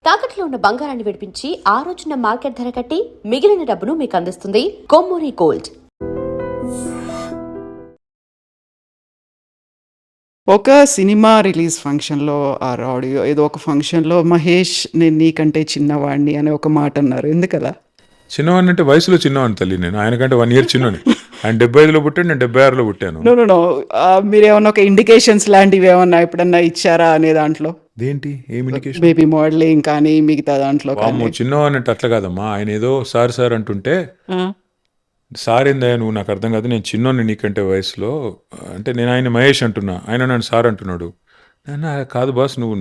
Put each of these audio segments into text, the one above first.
తాకట్లో ఉన్న బంగారాన్ని విడిపించి ఆ రోజున మార్కెట్ ధర కట్టి మిగిలిన డబ్బును మీకు అందిస్తుంది కొమ్మూరి గోల్డ్. ఒక సినిమా రిలీజ్ ఫంక్షన్‌లో ఆర్ ఆడియో ఏదో ఒక ఫంక్షన్‌లో మహేష్ నేను నీకంటే చిన్నవాడిని అనే ఒక మాట అన్నారు. ఎందుకలా? చిన్నవాడిని అంటే వయసులో చిన్నవాడిని తల్లి నేను. ఆయనకంటే 1 ఇయర్ చిన్నోని. ఆయన 75లో పుట్టాడు, నేను 76లో పుట్టాను. నో. నో. నో. మీరేమన్నా ఒక ఇండికేషన్స్ లాంటివి ఏమన్నా ఎప్పుడన్నా ఇచ్చారా అనే దాంట్లో? దేంటి ఏం ఇండికేషన్? బేబీ మోడలింగ్ కానీ మిగతా దాంట్లో కానీ. వామ్మో, చిన్నవాడిని అంటే అట్లా కాదమ్మా. ఆయన ఏదో సార్ అంటుంటే ఆ, సార్ ఏందయ్యా నువ్వు, నాకు అర్థం కాదు, నేను చిన్నోని నీకంటే వయసులో అంటే నేను ఆయన మహేష్ అంటున్నా, ఆయన నన్ను సార్ అంటున్నాడు. నాన్న కాదు బాస్, నువ్వు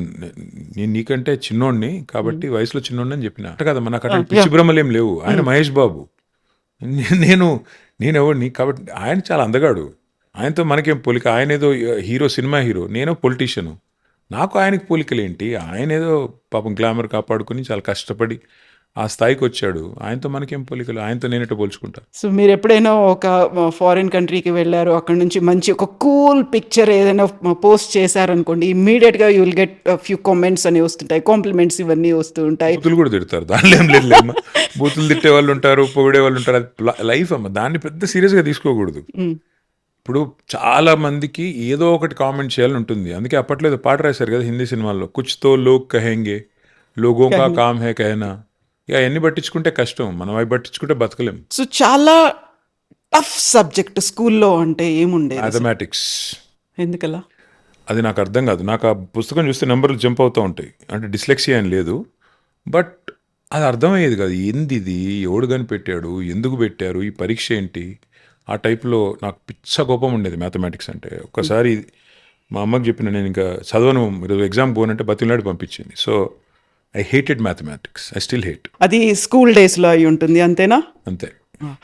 నేను నీకంటే చిన్నోడిని కాబట్టి వయసులో చిన్నోడిని అని చెప్పిన. అట్లా కదమ్మా, నాకు అట్లాంటి పిచ్చి భ్రమలు ఏం లేవు. ఆయన మహేష్ బాబు, నేను ఎవరిని కాబట్టి. ఆయన చాలా అందగాడు, ఆయనతో మనకేం పోలిక. ఆయన ఏదో హీరో, సినిమా హీరో, నేను పొలిటీషియను. నాకు ఆయనకి పోలికలేంటి? ఆయన ఏదో పాపం గ్లామర్ కాపాడుకుని చాలా కష్టపడి ఆ స్థాయికి వచ్చాడు. ఆయనతో మనకేం పోలికలు? ఆయనతో నేనెట్ట పోల్చుకుంటా? సో మీరు ఎప్పుడైనా ఒక ఫారిన్ కంట్రీకి వెళ్ళారు, అక్కడ నుంచి మంచి ఒక కూల్ పిక్చర్ ఏదైనా పోస్ట్ చేశారనుకోండి, ఇమ్మీడియట్గా you will get few comments అని వస్తుంటాయి, కాంప్లిమెంట్స్ ఇవన్నీ వస్తూ ఉంటాయి. బూతులు కూడా తిడతారు, దానిలో ఏం లేదు లేమ్మా. బూతులు తిట్టే వాళ్ళు ఉంటారు, పొగిడే వాళ్ళు ఉంటారు. అది లైఫ్ అమ్మ, దాన్ని పెద్ద సీరియస్గా తీసుకోకూడదు. ఇప్పుడు చాలా మందికి ఏదో ఒకటి కామెంట్ చేయాలని ఉంటుంది. అందుకే అప్పట్లో ఏదో పాట రాశారు కదా హిందీ సినిమాల్లో, కుచ్ తో లోగ్ కహెంగే లోగోं का काम है कहना. ఇక ఎన్ని పట్టించుకుంటే కష్టం, మనం అవి పట్టించుకుంటే బతకలేం. సో చాలా టఫ్ సబ్జెక్ట్ స్కూల్లో అంటే ఏముండేది? మ్యాథమెటిక్స్. ఎందుకలా? అది నాకు అర్థం కాదు. నాకు ఆ పుస్తకం చూస్తే నెంబర్లు జంప్ అవుతూ ఉంటాయి. అంటే డిస్లెక్సియా అని లేదు, బట్ అది అర్థమయ్యేది కాదు. ఏంది ఇది, ఎవడు కనిపెట్టాడు, ఎందుకు పెట్టారు, ఈ పరీక్ష ఏంటి, ఆ టైప్లో నాకు పిచ్చ కోపం ఉండేది మ్యాథమెటిక్స్ అంటే. ఒక్కసారి మా అమ్మకి చెప్పిన, నేను ఇంకా చదవను, ఈరోజు ఎగ్జామ్ పోనంటే బతిలాడి పంపించింది. So I hated mathematics, I still hate. అది స్కూల్ డేస్లో అయి ఉంటుంది అంతేనా? అంతే.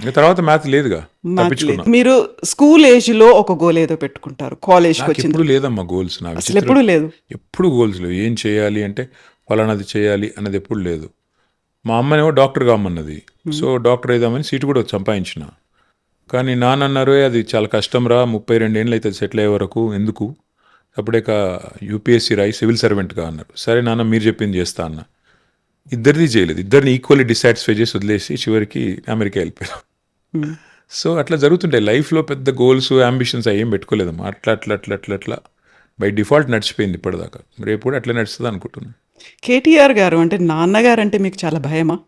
ఇంకా తర్వాత మ్యాథ్ లేదుగా, తప్పించుకున్నా. మీరు స్కూల్ ఏజ్లో ఒక గోల్ ఏదో పెట్టుకుంటారు, కాలేజ్కి వచ్చింది ఎప్పుడు లేదమ్మా గోల్స్. నాకు అసలు ఎప్పుడు లేదు. ఎప్పుడు గోల్స్ లేవు. ఏం చేయాలి అంటే ఫలానాది చేయాలి అన్నది ఎప్పుడు లేదు. మా అమ్మనేమో డాక్టర్ కామన్నది, సో డాక్టర్ అయిదామని సీటు కూడా సంపాదించిన. కానీ నాన్న అన్నారు, అది చాలా కష్టం రా, 32 ఏళ్ళు అవుతుంది సెటిల్ అయ్యే వరకు, ఎందుకు అప్పుడే యూపీఎస్సీ రాయి సివిల్ సర్వెంట్గా అన్నారు. సరే నాన్న మీరు చెప్పింది చేస్తా అన్న. ఇద్దరిది చేయలేదు, ఇద్దరిని ఈక్వల్లీ డిసాటిస్ఫై చేసి వదిలేసి చివరికి అమెరికా వెళ్ళిపోయారు. సో అట్లా జరుగుతుంటాయి లైఫ్లో. పెద్ద గోల్స్, అంబిషన్స్ ఏం పెట్టుకోలేదమ్మా. అట్లా బై డిఫాల్ట్ నడిచిపోయింది ఇప్పటిదాకా. రేపు కూడా అట్లా నడుస్తుంది అనుకుంటున్నాను. కేటీఆర్ గారు అంటే నాన్నగారు అంటే మీకు చాలా భయమా?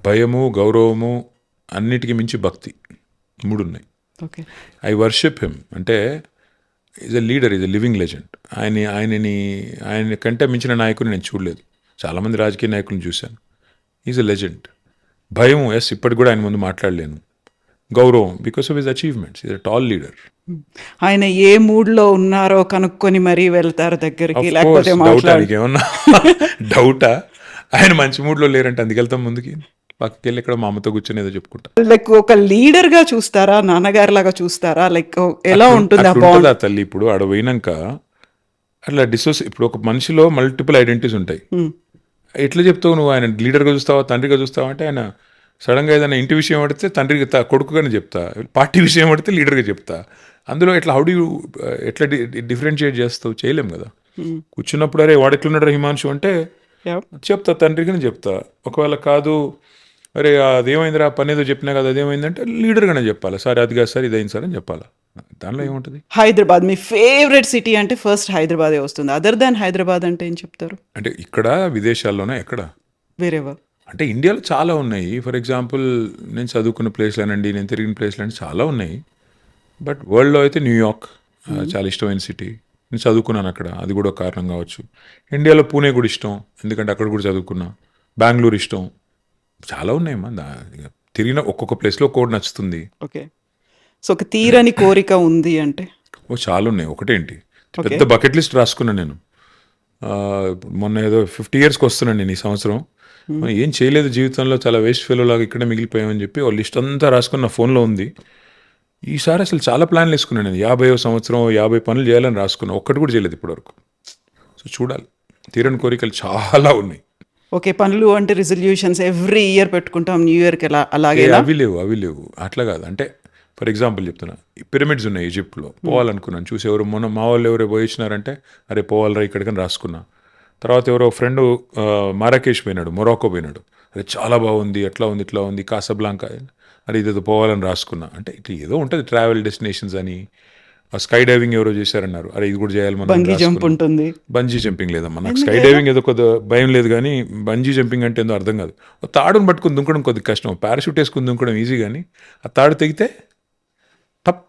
భయము, గౌరవము, అన్నిటికీ మించి భక్తి, 3 ఉన్నాయి. ఓకే. I worship him. అంటే is a leader, is a living legend. ఆయన కంటే మించిన నాయకుని నేను చూడలేదు. చాలామంది రాజకీయ నాయకులను చూశాను. Is a legend. భయం, ఎస్, ఇప్పటికి కూడా ఆయన ముందు మాట్లాడలేను. గౌరవం, because of his achievements. Is a tall leader. ఆయన ఏ మూడ్లో ఉన్నారో కనుక్కొని మరీ వెళ్తారు దగ్గరికి, లేకపోతే డౌటానికి ఏమన్నా డౌటా? ఆయన మంచి మూడ్లో లేరంటే అందుకు వెళ్తాం ముందుకి, పక్కకి వెళ్ళి ఇక్కడ మా అమ్మతో కూర్చొని ఏదో చెప్పుకుంటా. లైక్ ఒక లీడర్ గా చూస్తారా, నాన్నగారి లాగా చూస్తారా? లైక్ ఎలా ఉంటుంది ఆ బాండ్? తల్లి ఇప్పుడు ఆడ పోయినాక అట్లా ఇప్పుడు ఒక మనిషిలో మల్టిపుల్ ఐడెంటిటీస్ ఉంటాయి. ఎట్లా చెప్తావు నువ్వు? ఆయన లీడర్గా చూస్తావా, తండ్రిగా చూస్తావా అంటే, ఆయన సడన్గా ఏదైనా ఇంటి విషయం పడితే తండ్రికి కొడుకుగానే చెప్తా, పార్టీ విషయం పడితే లీడర్గా చెప్తా. అందులో ఎట్లా ఎట్లా డిఫరెన్షియేట్ చేస్తావు? చేయలేం కదా. కూర్చున్నప్పుడు అరే వాడు ఎట్లున్నాడు హిమాంశు అంటే చెప్తా, తండ్రిగానే చెప్తా. ఒకవేళ కాదు, అరే అదేమైందిరా, పని ఏదో చెప్పినా కదా, అదేమైందంటే లీడర్గానే చెప్పాలి. సార్ అది కాదు సార్, ఇదైంది సార్ అని చెప్పాలి. దానిలో ఏముంటుంది? హైదరాబాద్ మీ ఫేవరెట్ సిటీ అంటే ఫస్ట్ హైదరాబాదే వస్తుంది. అదర్ దాన్ హైదరాబాద్ అంటే ఏం చెప్తారు? అంటే ఇక్కడ విదేశాల్లోనే ఎక్కడ? వేరేవా? అంటే ఇండియాలో చాలా ఉన్నాయి. ఫర్ ఎగ్జాంపుల్ నేను చదువుకున్న ప్లేస్లేనండి, నేను తిరిగిన ప్లేస్లు చాలా ఉన్నాయి. బట్ వరల్డ్లో అయితే న్యూయార్క్ చాలా ఇష్టమైన సిటీ. నేను చదువుకున్నాను అక్కడ, అది కూడా ఒక కారణం కావచ్చు. ఇండియాలో పూణే కూడా ఇష్టం, ఎందుకంటే అక్కడ కూడా చదువుకున్నా. బెంగళూరు ఇష్టం. చాలా ఉన్నాయమ్మా. తిరిగిన ఒక్కొక్క ప్లేస్లో ఒక్కొక్కటి నచ్చుతుంది. ఓకే. సో ఒక తీరని కోరిక ఉంది అంటే? చాలా ఉన్నాయి. ఒకటేంటి, పెద్ద బకెట్ లిస్ట్ రాసుకున్నాను నేను. మొన్న ఏదో 50 yearsకి వస్తున్నాను నేను ఈ సంవత్సరం. ఏం చేయలేదు జీవితంలో, చాలా వేస్ట్ ఫెలో లాగా ఇక్కడే మిగిలిపోయామని చెప్పి ఓ లిస్ట్ అంతా రాసుకుని నా ఫోన్లో ఉంది. ఈసారి అసలు చాలా ప్లాన్లు వేసుకున్నాను నేను. 50వ సంవత్సరం 50 పనులు చేయాలని రాసుకున్నాను, ఒక్కటి కూడా చేయలేదు ఇప్పటివరకు. సో చూడాలి, తీరని కోరికలు చాలా ఉన్నాయి. ఓకే. పనులు అంటే రిజల్యూషన్స్ ఎవ్రీ ఇయర్ పెట్టుకుంటాం, న్యూ ఇయర్కి అలాగే? అవి లేవు. అట్లా కాదు. అంటే ఫర్ ఎగ్జాంపుల్ చెప్తున్నా, పిరమిడ్స్ ఉన్నాయి ఈజిప్ట్లో, పోవాలనుకున్నాను. చూసి ఎవరు మొన్న మా వాళ్ళు ఎవరో పోయించినారంటే అరే పోవాలరా ఇక్కడికని రాసుకున్నా. తర్వాత ఎవరో ఫ్రెండ్ మారాకేష్ పోయినాడు, మొరాకో పోయినాడు. అది చాలా బాగుంది, అట్లా ఉంది, ఇట్లా ఉంది, కాసాబ్లాంకా, అది ఇదేదో పోవాలని రాసుకున్నా. అంటే ఇట్లా ఏదో ఉంటుంది ట్రావెల్ డెస్టినేషన్స్ అని. స్కై డైవింగ్ ఎవరో చేశారన్నారు, అరే ఇది కూడా చేయాలి మనం బంగీ జంప్ రాసుకున్నాం. ఉంటుంది. బంజీ జంపింగ్ లేదమ్మా, నాకు స్కై డైవింగ్ ఏదో కొద్దిగా భయం లేదు, కానీ బంజీ జంపింగ్ అంటే ఏందో అర్థం కాదు. తాడును పట్టుకుని దుంకడం కొద్దిగా కష్టం, పారాషూట్ వేసుకుని దుంకడం ఈజీ, కానీ ఆ తాడు తెగితే టప్.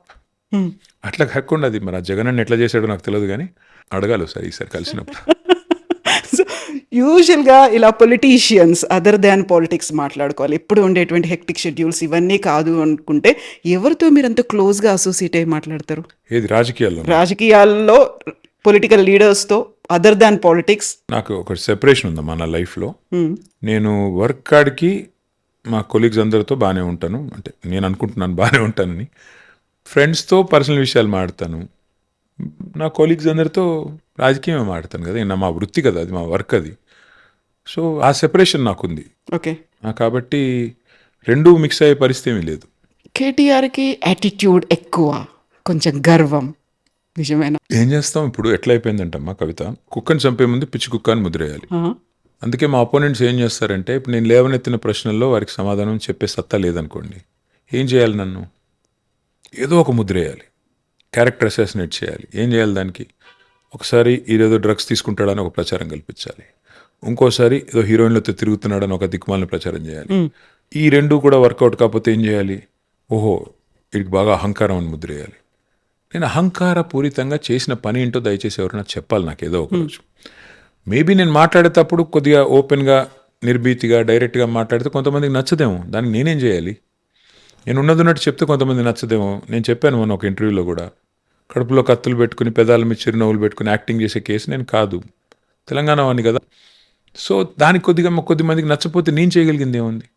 అట్లా కాకుండా అది మరి ఆ జగన్ అన్న ఎట్లా చేశాడో నాకు తెలియదు, కానీ అడగాలి ఒకసారి ఈసారి కలిసినప్పుడు. యూజువల్గా ఇలా పొలిటీషియన్స్ అదర్ దాన్ పాలిటిక్స్ మాట్లాడుకోవాలి, ఎప్పుడు ఉండేటువంటి హెక్టిక్ షెడ్యూల్స్ ఇవన్నీ కాదు అనుకుంటే ఎవరితో మీరు అంత క్లోజ్గా అసోసియేట్ అయ్యి మాట్లాడతారు? ఏది రాజకీయాల్లో? రాజకీయాల్లో పొలిటికల్ లీడర్స్తో అదర్ దాన్ పాలిటిక్స్. నాకు ఒక సెపరేషన్ ఉందమ్మా నా లైఫ్లో. నేను వర్క్ కాడికి మా కొలీగ్స్ అందరితో బాగానే ఉంటాను, అంటే నేను అనుకుంటున్నాను బాగానే ఉంటానని. ఫ్రెండ్స్తో పర్సనల్ విషయాలు మాట్లాడతాను, నా కొలీగ్స్ అందరితో రాజకీయమే మాట్లాడతాను కదా, మా వృత్తి కదా అది, మా వర్క్ అది. సో ఆ సెపరేషన్ నాకుంది. ఓకే. కాబట్టి రెండూ మిక్స్ అయ్యే పరిస్థితి ఏమీ లేదు. కేటీఆర్కి యాటిట్యూడ్ ఎక్కువ, కొంచెం గర్వం, నిజమేనా? ఏం చేస్తాం ఇప్పుడు, ఎట్లా అయిపోయిందంటమ్మా కవిత, కుక్కని చంపే ముందు పిచ్చి కుక్క అని ముద్రేయాలి. అందుకే మా అపోనెంట్స్ ఏం చేస్తారంటే, ఇప్పుడు నేను లేవనెత్తిన ప్రశ్నల్లో వారికి సమాధానం చెప్పే సత్తా లేదనుకోండి, ఏం చేయాలి, నన్ను ఏదో ఒక ముద్రేయాలి, క్యారెక్టర్ అసాసినేట్ చేయాలి. ఏం చేయాలి దానికి? ఒకసారి ఈరోజు డ్రగ్స్ తీసుకుంటాడని ఒక ప్రచారం కల్పించాలి, ఇంకోసారి ఏదో హీరోయిన్లతో తిరుగుతున్నాడని ఒక దిక్కుమాలిన ప్రచారం చేయాలి. ఈ రెండు కూడా వర్కౌట్ కాకపోతే ఏం చేయాలి? ఓహో వీడికి బాగా అహంకారం అని ముద్రేయాలి. నేను అహంకారపూరితంగా చేసిన పని ఏంటో దయచేసి ఎవరైనా చెప్పాలి నాకు ఏదో ఒకరోజు. మేబీ నేను మాట్లాడేటప్పుడు కొద్దిగా ఓపెన్గా, నిర్భీతిగా, డైరెక్ట్గా మాట్లాడితే కొంతమందికి నచ్చదేమో, దానికి నేనేం చేయాలి? నేను ఉన్నట్టు చెప్తే కొంతమంది నచ్చదేమో. నేను చెప్పాను మొన్న ఒక ఇంటర్వ్యూలో కూడా, కడుపులో కత్తులు పెట్టుకుని పెదాల మీద చిరునవ్వులు పెట్టుకుని యాక్టింగ్ చేసే కేసు నేను కాదు, తెలంగాణ వాడిని కదా. సో దానికి కొద్ది మందికి నచ్చపోతే నేను చేయగలిగింది ఏముంది?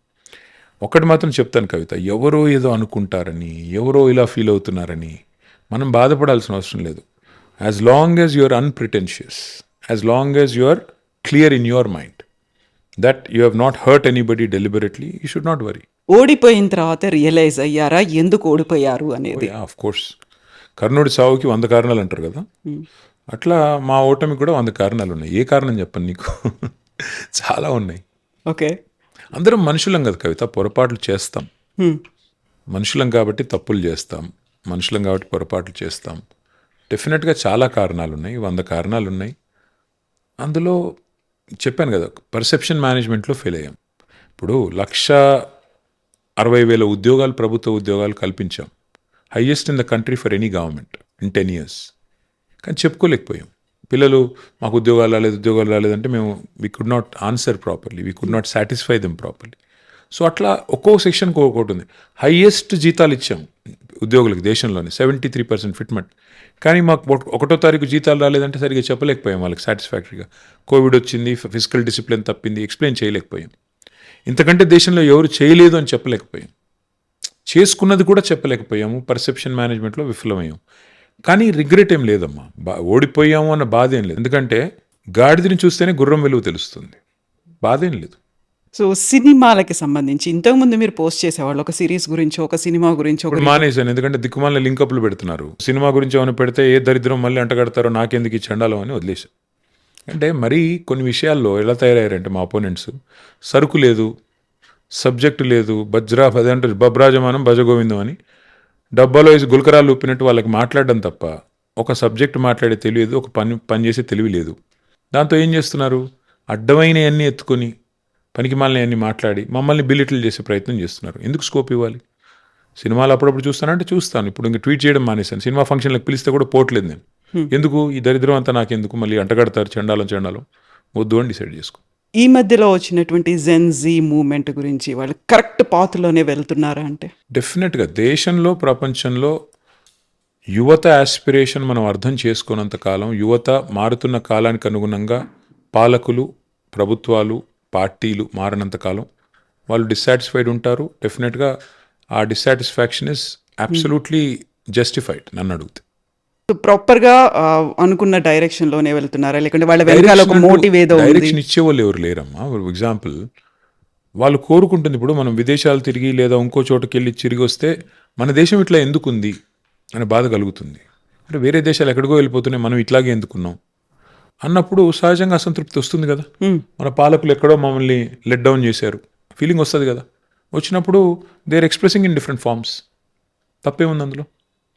ఒక్కటి మాత్రం చెప్తాను కవిత, ఎవరో ఏదో అనుకుంటారని, ఎవరో ఇలా ఫీల్ అవుతున్నారని మనం బాధపడాల్సిన అవసరం లేదు. As long as you're unpretentious, as long as you're clear in your mind that you have not hurt anybody deliberately, you should not worry. ఓడిపోయిన తర్వాత రియలైజ్ అయ్యారా ఎందుకు ఓడిపోయారు అనేది? ఆఫ్ కోర్స్, కర్ణుడి సావుకి 100 కారణాలు అంటారు కదా, అట్లా మా ఓటమికి కూడా 100 కారణాలు ఉన్నాయి. ఏ కారణం చెప్పండి నీకు? చాలా ఉన్నాయి. ఓకే. అందరం మనుషులం కదా కవిత, పొరపాట్లు చేస్తాం. మనుషులం కాబట్టి తప్పులు చేస్తాం, మనుషులం కాబట్టి పొరపాట్లు చేస్తాం. డెఫినెట్గా చాలా కారణాలు ఉన్నాయి, 100 కారణాలు ఉన్నాయి. అందులో చెప్పాను కదా, పర్సెప్షన్ మేనేజ్మెంట్లో ఫెయిల్ అయ్యాం. ఇప్పుడు 1,60,000 ఉద్యోగాలు, ప్రభుత్వ ఉద్యోగాలు కల్పించాం, highest in the country for any government in 10 years. కానీ చెప్పుకోలేకపోయాం. పిల్లలు మాకు ఉద్యోగాలు రాలేదంటే మేము we could not answer properly, we could not satisfy them properly. So అట్లా ఒక్కో సెక్షన్కి ఒక్కొక్కటి ఉంది. హైయెస్ట్ జీతాలు ఇచ్చాం ఉద్యోగులకు దేశంలోనే, 73% ఫిట్మెంట్. కానీ మాకు 1వ తారీఖు జీతాలు రాలేదంటే సరిగ్గా చెప్పలేకపోయాం వాళ్ళకి సాటిస్ఫాక్టరీగా. కోవిడ్ వచ్చింది, ఫిజికల్ డిసిప్లిన్ తప్పింది, ఎక్స్ప్లెయిన్ చేయలేకపోయాం. ఇంతకంటే దేశంలో ఎవరు చేయలేదు అని చెప్పలేకపోయాం, చేసుకున్నది కూడా చెప్పలేకపోయాము. పర్సెప్షన్ మేనేజ్మెంట్లో విఫలమయ్యాం. కానీ రిగ్రెట్ ఏం లేదమ్మా, ఓడిపోయాము అన్న బాధ ఏం లేదు. ఎందుకంటే గాడిదని చూస్తేనే గుర్రం విలువ తెలుస్తుంది, బాధ ఏం లేదు. సో సినిమాలకి సంబంధించి ఇంతకుముందు మీరు పోస్ట్ చేసేవాళ్ళు, ఒక సిరీస్ గురించి, ఒక సినిమా గురించి. మానేశాను, ఎందుకంటే దిక్కుమాలిన లింకప్లు పెడుతున్నారు. సినిమా గురించి ఏమైనా పెడితే ఏ దరిద్రం మళ్ళీ అంటగడతారో, నాకెందుకు ఈ చండాలం అని వదిలేశాను. అంటే మరీ కొన్ని విషయాల్లో ఎలా తయారయ్యారంటే మా అపోనెంట్స్, సరుకు లేదు, సబ్జెక్టు లేదు, అదేంటే బబ్రాజమానం భజగోవిందం అని డబ్బాలో వేసి గుల్కరాలు ఊపినట్టు వాళ్ళకి మాట్లాడడం తప్ప ఒక సబ్జెక్ట్ మాట్లాడే తెలియదు, ఒక పని చేసే తెలివి లేదు. దాంతో ఏం చేస్తున్నారు, అడ్డమైనవన్నీ ఎత్తుకొని పనికి మాలినవన్నీ మాట్లాడి మమ్మల్ని బిలిటిల్ చేసే ప్రయత్నం చేస్తున్నారు. ఎందుకు స్కోప్ ఇవ్వాలి? సినిమాలు అప్పుడప్పుడు చూస్తానంటే చూస్తాను, ఇప్పుడు ఇంకా ట్వీట్ చేయడం మానేశాను. సినిమా ఫంక్షన్లకు పిలిస్తే కూడా పోవట్లేదు నేను. ఎందుకు ఈ దరిద్రం అంతా నాకెందుకు, మళ్ళీ అంటగడతారు, చండాలం వద్దు అని డిసైడ్ చేసుకో. ఈ మధ్యలో వచ్చినటువంటి జెన్జీ మూవ్మెంట్ గురించి, వాళ్ళు కరెక్ట్ పాత్రలోనే వెళ్తున్నారా అంటే? డెఫినెట్గా దేశంలో, ప్రపంచంలో యువత ఆస్పిరేషన్ మనం అర్థం చేసుకున్నంత కాలం, యువత మారుతున్న కాలానికి అనుగుణంగా పాలకులు, ప్రభుత్వాలు, పార్టీలు మారినంత కాలం వాళ్ళు డిస్సాటిస్ఫైడ్ ఉంటారు. డెఫినెట్గా ఆ డిస్సాటిస్ఫాక్షన్ ఇస్ అబ్సల్యూట్లీ జస్టిఫైడ్ నన్ను అడిగితే. ప్రాపర్గా అనుకున్న డైరెక్షన్లోనే వెళ్తున్నారా, లేకుంటే వాళ్ళ వెనకాల ఒక మోటివ్ ఏదో ఉంది? డైరెక్షన్ ఇచ్చేవాళ్ళు ఎవరు లేరమ్మా. ఫర్ ఎగ్జాంపుల్, వాళ్ళు కోరుకుంటుంది ఇప్పుడు మనం విదేశాలు తిరిగి లేదా ఇంకో చోటుకి వెళ్ళి తిరిగి వస్తే మన దేశం ఇట్లా ఎందుకుంది అనే బాధ కలుగుతుంది. అంటే వేరే దేశాలు ఎక్కడికో వెళ్ళిపోతున్నాయి, మనం ఇట్లాగే ఎందుకున్నాం. అన్నప్పుడు సహజంగా అసంతృప్తి వస్తుంది కదా. మన పాలకులు ఎక్కడో మమ్మల్ని లెట్ డౌన్ చేశారు ఫీలింగ్ వస్తుంది కదా. వచ్చినప్పుడు they are expressing in different forms. తప్పేముంది అందులో?